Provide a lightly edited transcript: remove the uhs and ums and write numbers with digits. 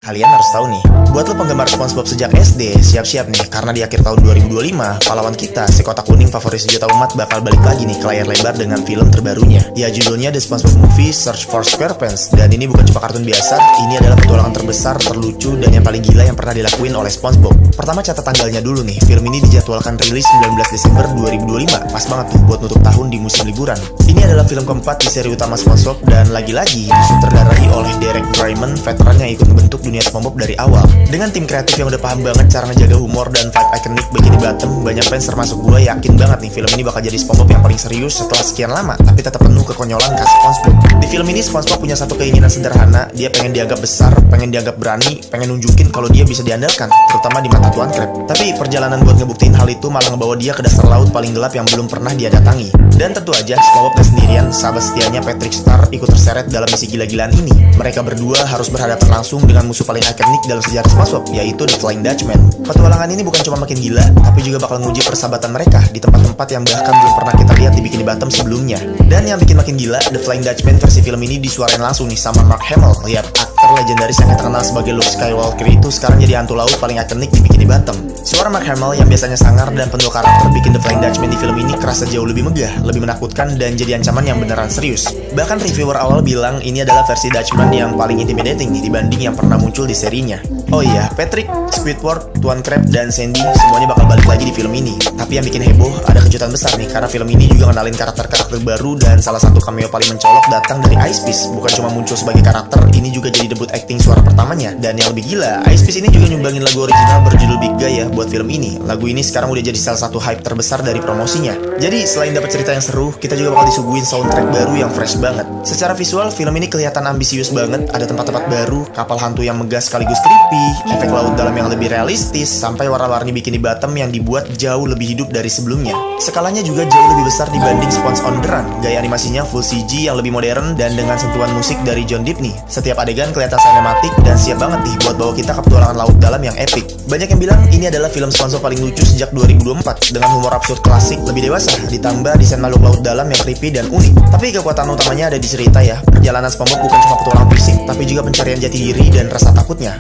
Kalian harus tahu nih, buat lo penggemar SpongeBob sejak SD, siap-siap nih, karena di akhir tahun 2025, pahlawan kita, si kotak kuning favorit sejuta umat bakal balik lagi nih ke layar lebar dengan film terbarunya. Ya, judulnya The SpongeBob Movie Search for SquarePants, dan ini bukan cuma kartun biasa, ini adalah petualangan terbesar, terlucu, dan yang paling gila yang pernah dilakuin oleh SpongeBob. Pertama catat tanggalnya dulu nih, film ini dijadwalkan rilis 19 Desember 2025, pas banget tuh buat nutup tahun di musim liburan. Ini adalah film keempat di seri utama SpongeBob, dan lagi-lagi disutradarai oleh Derek Drymon, veteran yang ikut membentuk dunia SpongeBob dari awal. Dengan tim kreatif yang udah paham banget cara ngejaga humor dan vibe ikonik Bikini Bottom, banyak fans termasuk gue yakin banget nih film ini bakal jadi SpongeBob yang paling serius setelah sekian lama, tapi tetap penuh kekonyolan khas SpongeBob. Di film ini SpongeBob punya satu keinginan sederhana, dia pengen dianggap besar, pengen dianggap berani, pengen nunjukin kalau dia bisa diandalkan, terutama di mata Tuan Crab. Tapi perjalanan buat ngebuktiin hal itu malah ngebawa dia ke dasar laut paling gelap yang belum pernah dia datangi. Dan tentu aja SpongeBob gak sendirian, sahabat setianya Patrick Star ikut terseret dalam misi gila-gilaan ini. Mereka berdua harus berhadapan langsung dengan musuh paling ikonik dalam sejarah SpongeBob, yaitu The Flying Dutchman. Petualangan ini bukan cuma makin gila, tapi juga bakal nguji persahabatan mereka di tempat-tempat yang bahkan belum pernah kita lihat di Bikini Bottom sebelumnya. Dan yang bikin makin gila, The Flying Dutchman versi film ini disuarain langsung nih sama Mark Hamill. Lihat, aktor legendaris yang kita kenal sebagai Luke Skywalker itu sekarang jadi hantu laut paling ikonik di Bikini Bottom. Suara Mark Hamill yang biasanya sangar dan penuh karakter bikin The Flying Dutchman di film ini kerasa jauh lebih megah, lebih menakutkan, dan jadi ancaman yang beneran serius. Bahkan reviewer awal bilang ini adalah versi Dutchman yang paling intimidating nih dibanding yang pernah muncul di serinya. Oh iya, Patrick, Squidward, Tuan Crab, dan Sandy semuanya bakal balik lagi di film ini. Tapi yang bikin heboh, ada kejutan besar nih, karena film ini juga ngenalin karakter-karakter baru, dan salah satu cameo paling mencolok datang dari Ice Piece. Bukan cuma muncul sebagai karakter, ini juga jadi debut acting suara pertamanya. Dan yang lebih gila, Ice Piece ini juga nyumbangin lagu original berjudul Big Guy ya buat film ini. Lagu ini sekarang udah jadi salah satu hype terbesar dari promosinya. Jadi selain dapat cerita yang seru, kita juga bakal disuguhin soundtrack baru yang fresh banget. Secara visual, film ini kelihatan ambisius banget, ada tempat-tempat baru, kapal hantu yang megah sekaligus creepy, efek laut dalam yang lebih realistis, sampai warna-warni Bikini Bottom yang dibuat jauh lebih hidup dari sebelumnya. Skalanya juga jauh lebih besar dibanding Sponge on the Run. Gaya animasinya full CG yang lebih modern dan dengan sentuhan musik dari John Dibney. Setiap adegan kelihatan sinematik dan siap banget nih buat bawa kita ke petualangan laut dalam yang epic. Banyak yang bilang ini adalah film SpongeBob paling lucu sejak 2024 dengan humor absurd klasik lebih dewasa, ditambah desain makhluk laut dalam yang creepy dan unik. Tapi kekuatan utamanya ada di cerita ya. Perjalanan SpongeBob bukan cuma petualangan fisik, tapi juga pencarian jati diri dan rasa takutnya.